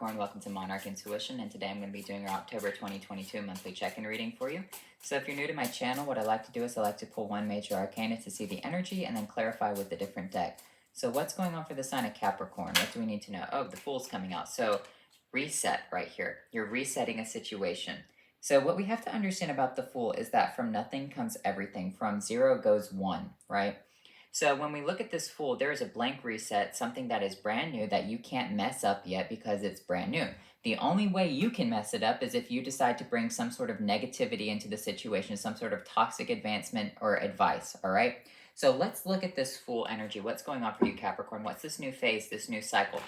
Capricorn, welcome to Monarch Intuition, and today I'm going to be doing your October 2022 monthly check-in reading for you. So if you're new to my channel, what I like to do is I like to pull one major arcana to see the energy and then clarify with a different deck. So what's going on for the sign of Capricorn? What do we need to know? Oh, the Fool's coming out. So reset right here. You're resetting a situation. So what we have to understand about the Fool is that from nothing comes everything. From 0 goes 1, right? So when we look at this Fool, there is a blank reset, something that is brand new that you can't mess up yet because it's brand new. The only way you can mess it up is if you decide to bring some sort of negativity into the situation, some sort of toxic advancement or advice, all right? So let's look at this Fool energy. What's going on for you, Capricorn? What's this new phase, this new cycle?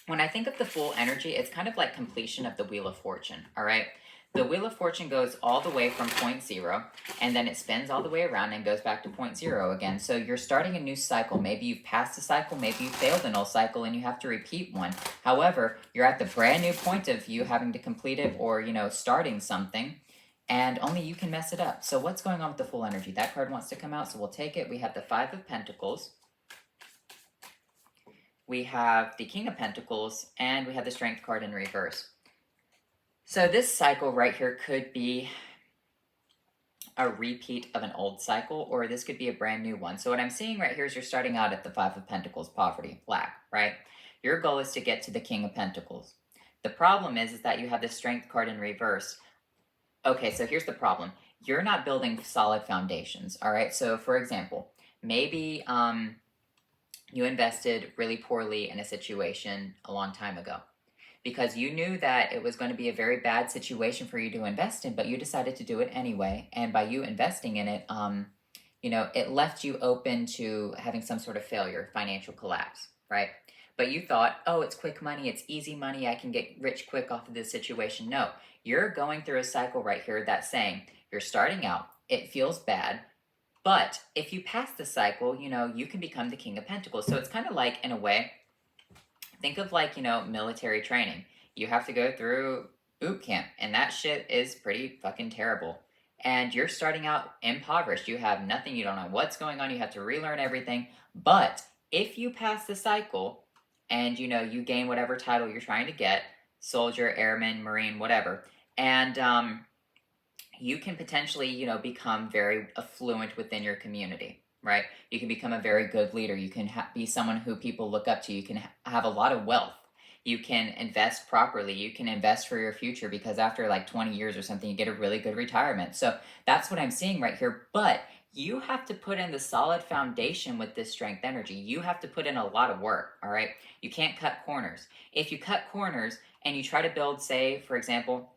When I think of the Fool energy, it's kind of like completion of the Wheel of Fortune, all right? The Wheel of Fortune goes all the way from point 0, and then it spins all the way around and goes back to point 0 again. So you're starting a new cycle. Maybe you've passed a cycle, maybe you failed an old cycle, and you have to repeat one. However, you're at the brand new point of you having to complete it or, starting something, and only you can mess it up. So what's going on with the Fool energy? That card wants to come out, so we'll take it. We have the 5 of Pentacles. We have the King of Pentacles, and we have the Strength card in reverse. So this cycle right here could be a repeat of an old cycle, or this could be a brand new one. So what I'm seeing right here is you're starting out at the 5 of Pentacles, poverty, lack, right? Your goal is to get to the King of Pentacles. The problem is that you have the Strength card in reverse. Okay, so here's the problem. You're not building solid foundations, all right? So for example, maybe you invested really poorly in a situation a long time ago, because you knew that it was going to be a very bad situation for you to invest in, but you decided to do it anyway. And by you investing in it, it left you open to having some sort of failure, financial collapse, right? But you thought, oh, it's quick money, it's easy money, I can get rich quick off of this situation. No, you're going through a cycle right here that's saying you're starting out, it feels bad, but if you pass the cycle, you can become the King of Pentacles. So it's kind of like, in a way, think of like, military training. You have to go through boot camp, and that shit is pretty fucking terrible. And you're starting out impoverished. You have nothing. You don't know what's going on. You have to relearn everything. But if you pass the cycle and, you gain whatever title you're trying to get, soldier, airman, marine, whatever, and you can potentially, become very affluent within your community. Right? You can become a very good leader. You can be someone who people look up to. You can have a lot of wealth. You can invest properly. You can invest for your future, because after like 20 years or something, you get a really good retirement. So that's what I'm seeing right here. But you have to put in the solid foundation with this Strength energy. You have to put in a lot of work, all right? You can't cut corners. If you cut corners and you try to build, say, for example,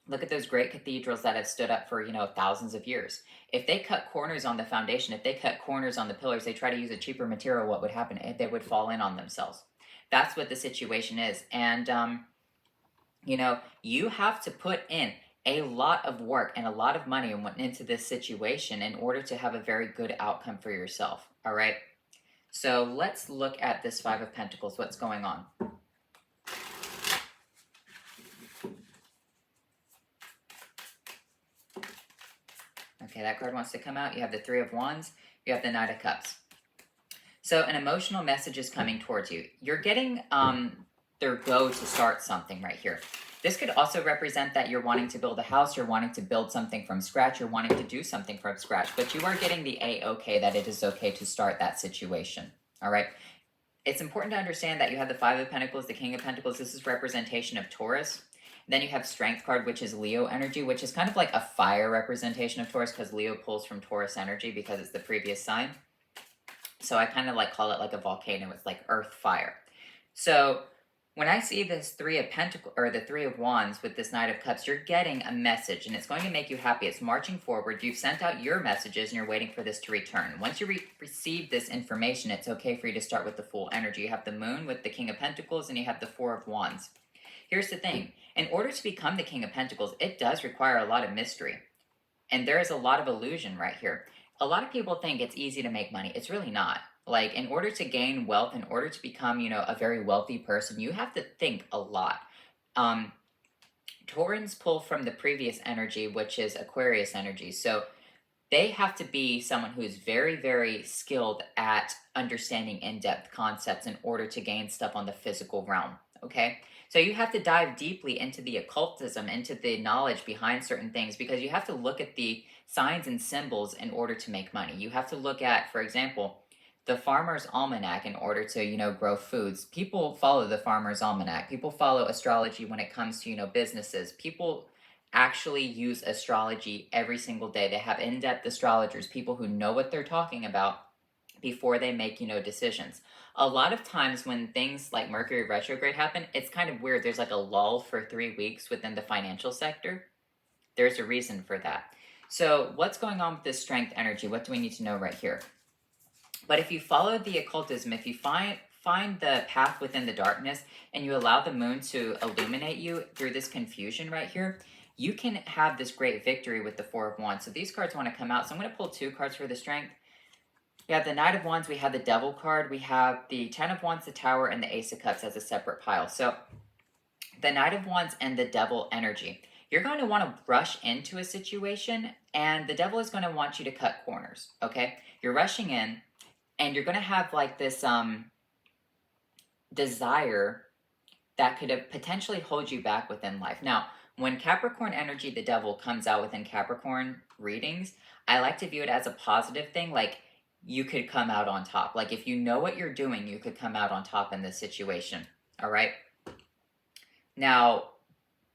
look at those great cathedrals that have stood up for, thousands of years. If they cut corners on the foundation, if they cut corners on the pillars, they try to use a cheaper material, what would happen? They would fall in on themselves. That's what the situation is. And, you have to put in a lot of work and a lot of money into this situation in order to have a very good outcome for yourself, all right? So let's look at this 5 of Pentacles, what's going on. Okay, that card wants to come out. You have the 3 of Wands. You have the Knight of Cups. So an emotional message is coming towards you. You're getting their go to start something right here. This could also represent that you're wanting to build a house, you're wanting to build something from scratch, you're wanting to do something from scratch, but you are getting the A-okay, that it is okay to start that situation, all right? It's important to understand that you have the 5 of Pentacles, the King of Pentacles. This is representation of Taurus. Then you have Strength card, which is Leo energy, which is kind of like a fire representation of Taurus, because Leo pulls from Taurus energy because it's the previous sign. So I kind of call it like a volcano. It's like earth fire. So when I see this 3 of Pentacles, or the 3 of Wands with this Knight of Cups, you're getting a message, and it's going to make you happy. It's marching forward. You've sent out your messages, and you're waiting for this to return. Once you receive this information, it's okay for you to start with the Fool energy. You have the Moon with the King of Pentacles, and you have the 4 of Wands. Here's the thing. In order to become the King of Pentacles, it does require a lot of mystery. And there is a lot of illusion right here. A lot of people think it's easy to make money. It's really not. Like, in order to gain wealth, in order to become, a very wealthy person, you have to think a lot. Taurans pull from the previous energy, which is Aquarius energy. So they have to be someone who is very, very skilled at understanding in-depth concepts in order to gain stuff on the physical realm. okay? So you have to dive deeply into the occultism, into the knowledge behind certain things, because you have to look at the signs and symbols in order to make money. You have to look at, for example, the farmer's almanac in order to, grow foods. People follow the farmer's almanac. People follow astrology when it comes to, businesses. People actually use astrology every single day. They have in-depth astrologers, people who know what they're talking about before they make, decisions. A lot of times when things like Mercury retrograde happen, it's kind of weird. There's like a lull for 3 weeks within the financial sector. There's a reason for that. So what's going on with this strength energy? What do we need to know right here? But if you follow the occultism, if you find the path within the darkness and you allow the moon to illuminate you through this confusion right here, you can have this great victory with the Four of Wands. So these cards want to come out. So I'm going to pull 2 cards for the strength. We have the Knight of Wands, we have the Devil card, we have the Ten of Wands, the Tower, and the Ace of Cups as a separate pile. So the Knight of Wands and the Devil energy. You're going to want to rush into a situation, and the Devil is going to want you to cut corners, okay? You're rushing in, and you're going to have like this desire that could have potentially hold you back within life. Now, when Capricorn energy, the Devil, comes out within Capricorn readings, I like to view it as a positive thing, like you could come out on top. Like if you know what you're doing, you could come out on top in this situation, all right? Now,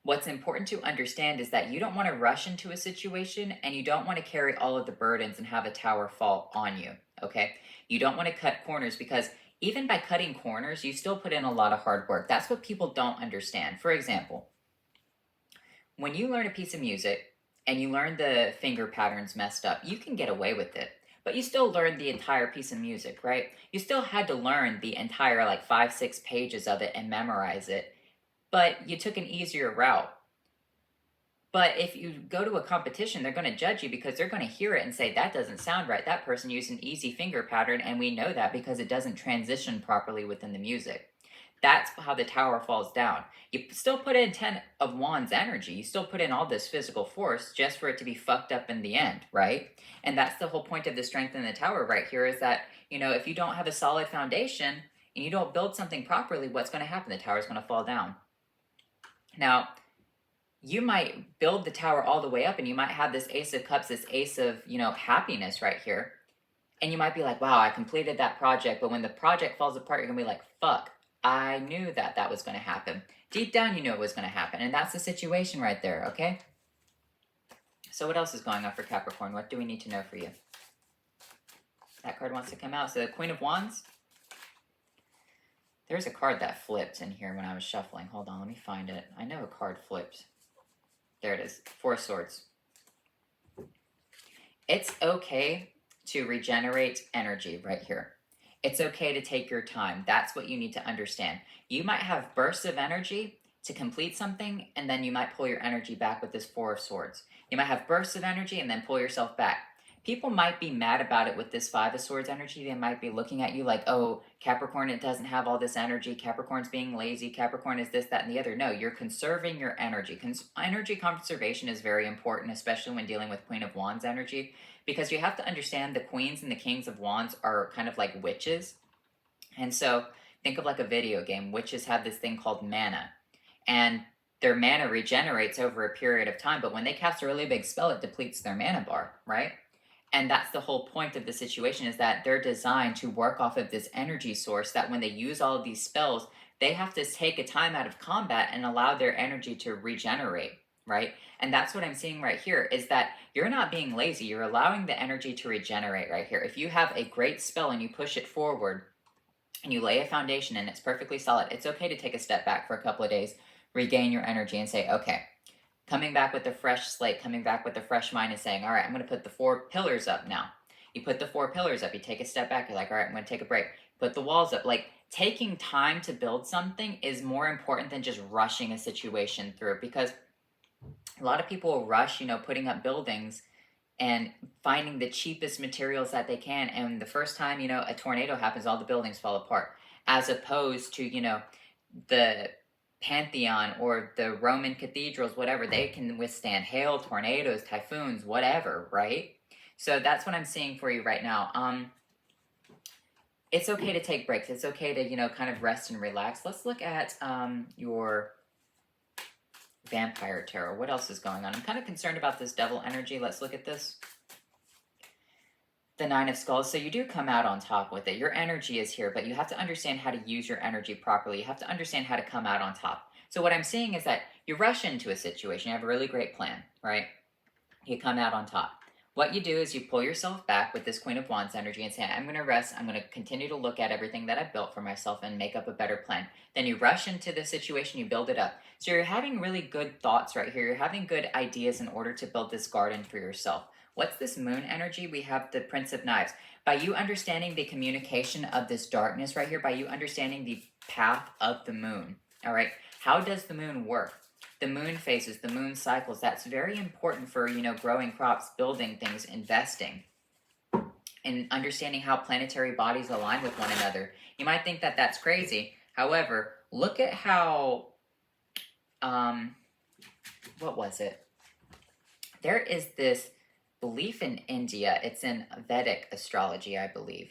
what's important to understand is that you don't want to rush into a situation, and you don't want to carry all of the burdens and have a tower fall on you, okay? You don't want to cut corners, because even by cutting corners, you still put in a lot of hard work. That's what people don't understand. For example, when you learn a piece of music and you learn the finger patterns messed up, you can get away with it. But you still learned the entire piece of music, right? You still had to learn the entire 5-6 pages of it and memorize it, but you took an easier route. But if you go to a competition, they're going to judge you because they're going to hear it and say, that doesn't sound right. That person used an easy finger pattern, and we know that because it doesn't transition properly within the music. That's how the tower falls down. You still put in 10 of Wands energy. You still put in all this physical force just for it to be fucked up in the end, right? And that's the whole point of the strength in the tower right here, is that, if you don't have a solid foundation and you don't build something properly, what's going to happen? The tower is going to fall down. Now, you might build the tower all the way up, and you might have this Ace of Cups, this Ace of, happiness right here. And you might be like, wow, I completed that project. But when the project falls apart, you're going to be like, fuck, I knew that was going to happen. Deep down, you knew it was going to happen. And that's the situation right there, okay? So what else is going on for Capricorn? What do we need to know for you? That card wants to come out. So the Queen of Wands. There's a card that flipped in here when I was shuffling. Hold on, let me find it. I know a card flipped. There it is. 4 of Swords. It's okay to regenerate energy right here. It's okay to take your time. That's what you need to understand. You might have bursts of energy to complete something, and then you might pull your energy back with this 4 of Swords. You might have bursts of energy and then pull yourself back. People might be mad about it with this 5 of Swords energy. They might be looking at you like, oh, Capricorn, it doesn't have all this energy. Capricorn's being lazy. Capricorn is this, that, and the other. No, you're conserving your energy. Energy conservation is very important, especially when dealing with Queen of Wands energy, because you have to understand the Queens and the Kings of Wands are kind of like witches. And so think of like a video game. Witches have this thing called mana, and their mana regenerates over a period of time. But when they cast a really big spell, it depletes their mana bar, right? And that's the whole point of the situation, is that they're designed to work off of this energy source, that when they use all of these spells, they have to take a time out of combat and allow their energy to regenerate, right? And that's what I'm seeing right here, is that you're not being lazy. You're allowing the energy to regenerate right here. If you have a great spell and you push it forward and you lay a foundation and it's perfectly solid, it's okay to take a step back for a couple of days, regain your energy, and say, okay, coming back with a fresh slate, coming back with a fresh mind, and saying, all right, I'm going to put the 4 pillars up now. You put the 4 pillars up, you take a step back, you're like, all right, I'm going to take a break. Put the walls up. Like, taking time to build something is more important than just rushing a situation through, because a lot of people will rush, putting up buildings and finding the cheapest materials that they can. And the first time, a tornado happens, all the buildings fall apart. As opposed to, the Pantheon or the Roman cathedrals, whatever, they can withstand hail, tornadoes, typhoons, whatever, right? So that's what I'm seeing for you right now. it's okay to take breaks. It's okay to, kind of rest and relax. Let's look at your vampire tarot. What else is going on? I'm kind of concerned about this devil energy. Let's look at this. The Nine of Skulls. So you do come out on top with it. Your energy is here, but you have to understand how to use your energy properly. You have to understand how to come out on top. So what I'm seeing is that you rush into a situation. You have a really great plan, right? You come out on top. What you do is you pull yourself back with this Queen of Wands energy and say, I'm going to rest. I'm going to continue to look at everything that I've built for myself and make up a better plan. Then you rush into the situation, you build it up. So you're having really good thoughts right here. You're having good ideas in order to build this garden for yourself. What's this moon energy? We have the Prince of Knives. By you understanding the communication of this darkness right here, by you understanding the path of the moon, all right, how does the moon work? The moon phases, the moon cycles, that's very important for, growing crops, building things, investing, and understanding how planetary bodies align with one another. You might think that that's crazy. However, look at how, what was it? There is this belief in India. It's in Vedic astrology, I believe.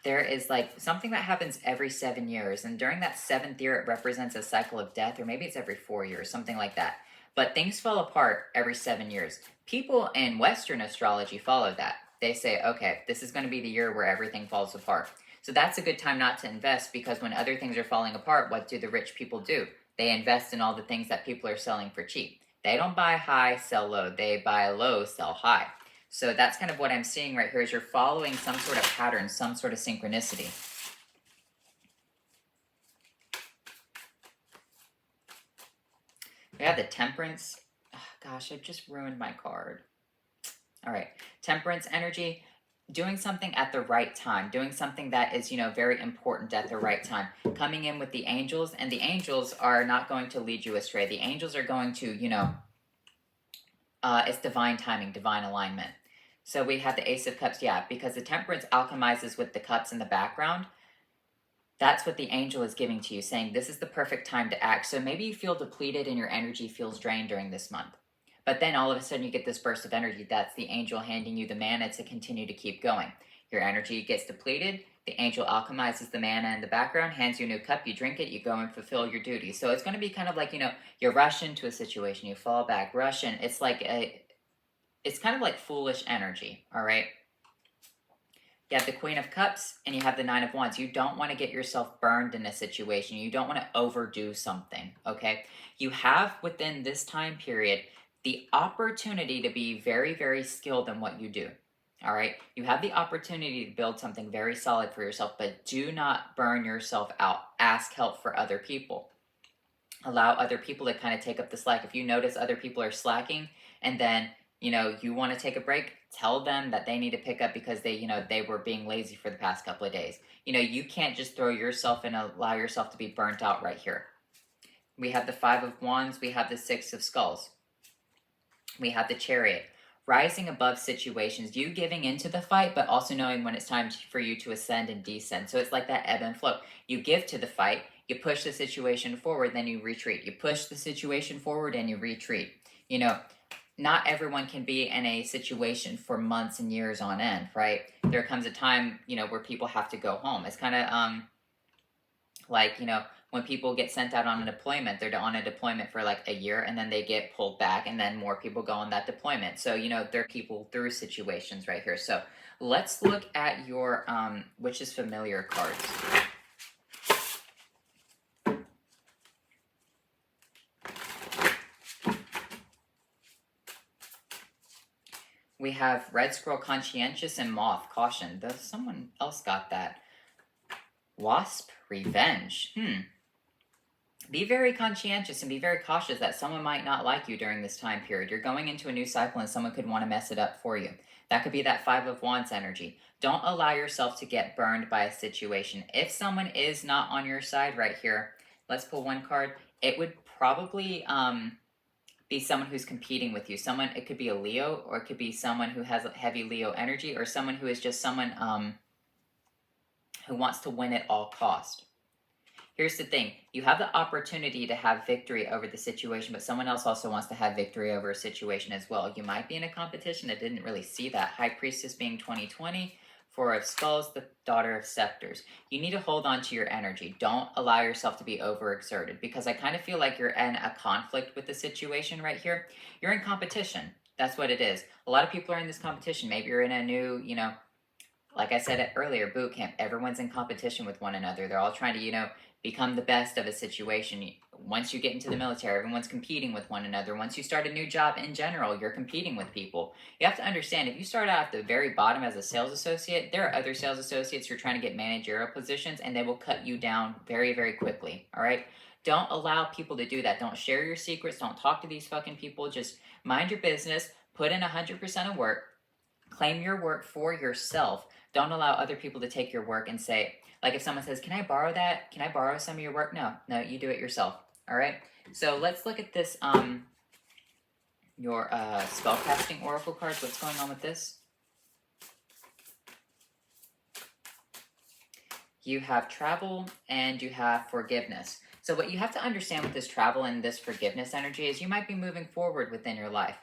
There is like something that happens every 7 years, and during that 7th year it represents a cycle of death, or maybe it's every 4 years, something like that. But things fall apart every 7 years. People in Western astrology follow that. They say, okay, this is going to be the year where everything falls apart. So that's a good time not to invest, because when other things are falling apart, what do the rich people do? They invest in all the things that people are selling for cheap. They don't buy high, sell low. They buy low, sell high. So that's kind of what I'm seeing right here, is you're following some sort of pattern, some sort of synchronicity. We have the Temperance. Oh, gosh, I just ruined my card. All right. Temperance energy, doing something at the right time, doing something that is, very important at the right time. Coming in with the angels, and the angels are not going to lead you astray. The angels are going to, it's divine timing, divine alignment. So we have the Ace of Cups, yeah, because the Temperance alchemizes with the cups in the background. That's what the angel is giving to you, saying this is the perfect time to act. So maybe you feel depleted and your energy feels drained during this month. But then all of a sudden you get this burst of energy. That's the angel handing you the mana to continue to keep going. Your energy gets depleted. The angel alchemizes the mana in the background, hands you a new cup, you drink it, you go and fulfill your duties. So it's going to be kind of like, you rush into a situation, you fall back, rush in. It's kind of like foolish energy, all right? You have the Queen of Cups and you have the Nine of Wands. You don't want to get yourself burned in a situation. You don't want to overdo something, okay? You have within this time period the opportunity to be very, very skilled in what you do, all right? You have the opportunity to build something very solid for yourself, but do not burn yourself out. Ask help for other people. Allow other people to kind of take up the slack. If you notice other people are slacking and then you want to take a break, tell them that they need to pick up because they were being lazy for the past couple of days. You can't just throw yourself and allow yourself to be burnt out right here. We have the Five of Wands. We have the Six of Skulls. We have the Chariot. Rising above situations, you giving into the fight, but also knowing when it's time for you to ascend and descend. So it's like that ebb and flow. You give to the fight, you push the situation forward, then you retreat. You push the situation forward and you retreat. Not everyone can be in a situation for months and years on end, right? There comes a time, where people have to go home. It's kind of like, when people get sent out on a deployment, they're on a deployment for like a year and then they get pulled back and then more people go on that deployment. So, there are people through situations right here. So let's look at your Witch's Familiar cards. We have Red Scroll, Conscientious, and Moth, Caution. Though someone else got that. Wasp, Revenge. Be very conscientious and be very cautious that someone might not like you during this time period. You're going into a new cycle and someone could want to mess it up for you. That could be that Five of Wands energy. Don't allow yourself to get burned by a situation. If someone is not on your side right here, let's pull one card. It would probably be someone who's competing with you. It could be a Leo, or it could be someone who has heavy Leo energy, or someone who is just someone who wants to win at all cost. Here's the thing. You have the opportunity to have victory over the situation, but someone else also wants to have victory over a situation as well. You might be in a competition. I didn't really see that. High Priestess being 2020, Four of Skulls, the Daughter of Scepters. You need to hold on to your energy. Don't allow yourself to be overexerted, because I kind of feel like you're in a conflict with the situation right here. You're in competition. That's what it is. A lot of people are in this competition. Maybe you're in a new, like I said earlier, boot camp. Everyone's in competition with one another. They're all trying to, become the best of a situation. Once you get into the military, everyone's competing with one another. Once you start a new job in general, you're competing with people. You have to understand, if you start out at the very bottom as a sales associate, there are other sales associates who are trying to get managerial positions, and they will cut you down very, very quickly. All right? Don't allow people to do that. Don't share your secrets. Don't talk to these fucking people. Just mind your business. Put in 100% of work. Claim your work for yourself. Don't allow other people to take your work and say, like if someone says, can I borrow that? Can I borrow some of your work? No, you do it yourself. All right. So let's look at this, your spellcasting oracle cards. What's going on with this? You have travel and you have forgiveness. So what you have to understand with this travel and this forgiveness energy is you might be moving forward within your life.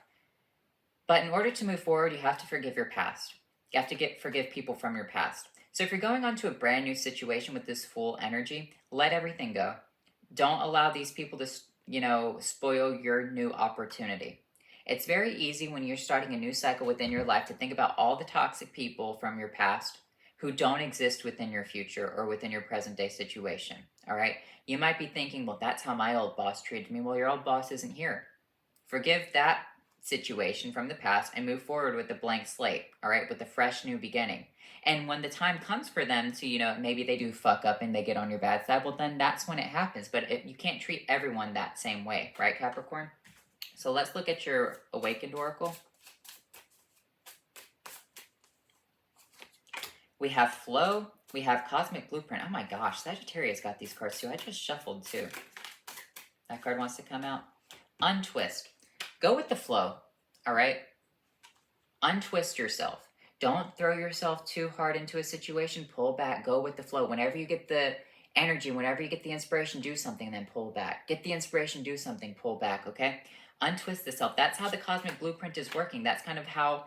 But in order to move forward, you have to forgive your past. You have to forgive people from your past. So if you're going on to a brand new situation with this full energy, let everything go. Don't allow these people to, spoil your new opportunity. It's very easy when you're starting a new cycle within your life to think about all the toxic people from your past who don't exist within your future or within your present day situation. All right. You might be thinking, well, that's how my old boss treated me. Well, your old boss isn't here. Forgive that situation from the past and move forward with a blank slate. All right. With a fresh new beginning. And when the time comes for them to, maybe they do fuck up and they get on your bad side, well, then that's when it happens. But you can't treat everyone that same way, right, Capricorn? So let's look at your Awakened Oracle. We have Flow. We have Cosmic Blueprint. Oh my gosh, Sagittarius got these cards too. I just shuffled too. That card wants to come out. Untwist. Go with the flow, all right? Untwist yourself. Don't throw yourself too hard into a situation. Pull back. Go with the flow. Whenever you get the energy, whenever you get the inspiration, do something, then pull back. Get the inspiration, do something, pull back, okay? Untwist the self. That's how the Cosmic Blueprint is working. That's kind of how,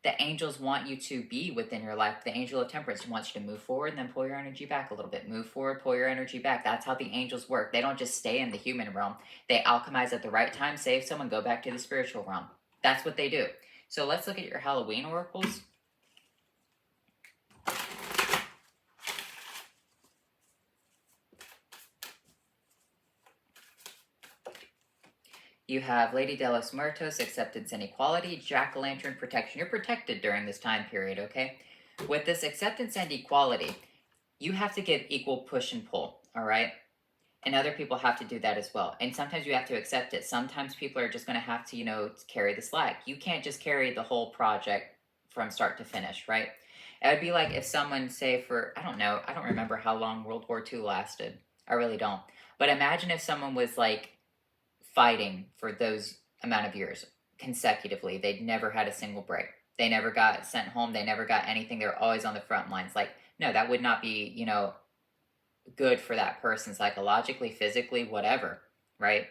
the angels want you to be within your life. The angel of temperance wants you to move forward and then pull your energy back a little bit. Move forward, pull your energy back. That's how the angels work. They don't just stay in the human realm. They alchemize at the right time, save someone, go back to the spiritual realm. That's what they do. So let's look at your Halloween oracles. You have Lady de los Muertos, Acceptance and Equality, Jack-o'-lantern, Protection. You're protected during this time period, okay? With this acceptance and equality, you have to give equal push and pull, all right? And other people have to do that as well. And sometimes you have to accept it. Sometimes people are just going to have to, carry the slack. You can't just carry the whole project from start to finish, right? It would be like if someone, say I don't remember how long World War II lasted. I really don't. But imagine if someone was fighting for those amount of years consecutively. They'd never had a single break. They never got sent home. They never got anything. They were always on the front lines. No, that would not be, good for that person psychologically, physically, whatever, right?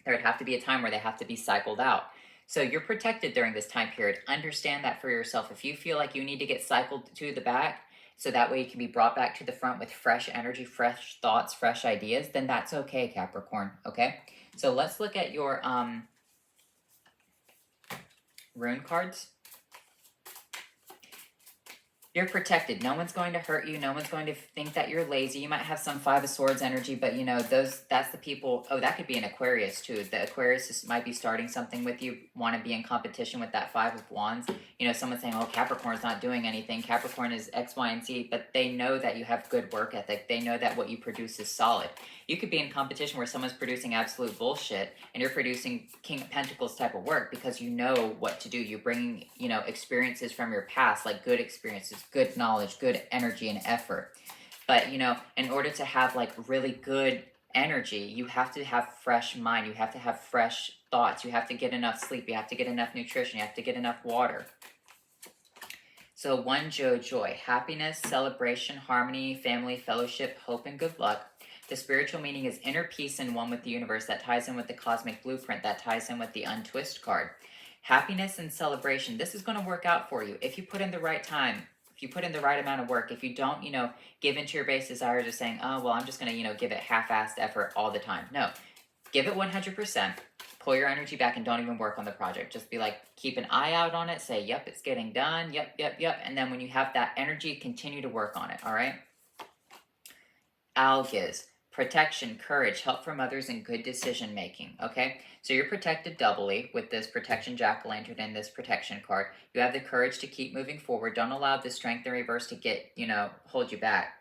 There would have to be a time where they have to be cycled out. So you're protected during this time period. Understand that for yourself. If you feel like you need to get cycled to the back, so that way you can be brought back to the front with fresh energy, fresh thoughts, fresh ideas, then that's okay, Capricorn, okay? So let's look at your rune cards. You're protected. No one's going to hurt you. No one's going to think that you're lazy. You might have some Five of Swords energy, but that's the people. Oh, that could be an Aquarius too. The Aquarius might be starting something with you, want to be in competition with that Five of Wands. Someone saying, oh, Capricorn's not doing anything. Capricorn is X, Y, and Z, but they know that you have good work ethic. They know that what you produce is solid. You could be in competition where someone's producing absolute bullshit and you're producing King of Pentacles type of work because you know what to do. You're bringing, experiences from your past, like good experiences, good knowledge, good energy and effort. But, in order to have really good energy, you have to have fresh mind. You have to have fresh thoughts. You have to get enough sleep. You have to get enough nutrition. You have to get enough water. So one joy, happiness, celebration, harmony, family, fellowship, hope, and good luck. The spiritual meaning is inner peace and one with the universe. That ties in with the Cosmic Blueprint. That ties in with the Untwist card. Happiness and celebration. This is going to work out for you if you put in the right time. if you put in the right amount of work, if you don't, give into your base desires of saying, oh, well, I'm just going to, give it half-assed effort all the time. No, give it 100%. Pull your energy back and don't even work on the project. Just be like, keep an eye out on it. Say, yep, it's getting done. Yep, yep, yep. And then when you have that energy, continue to work on it. All right. Algas, protection, courage, help from others, and good decision making. Okay, so you're protected doubly with this protection jack-o'-lantern and this protection card. You have the courage to keep moving forward. Don't allow the strength in reverse to get, hold you back.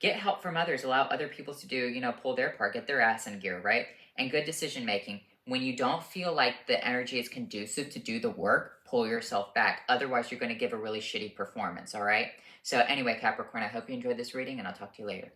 Get help from others. Allow other people to do, pull their part, get their ass in gear, right? And good decision making. When you don't feel like the energy is conducive to do the work, pull yourself back. Otherwise, you're going to give a really shitty performance, all right? So anyway, Capricorn, I hope you enjoyed this reading, and I'll talk to you later.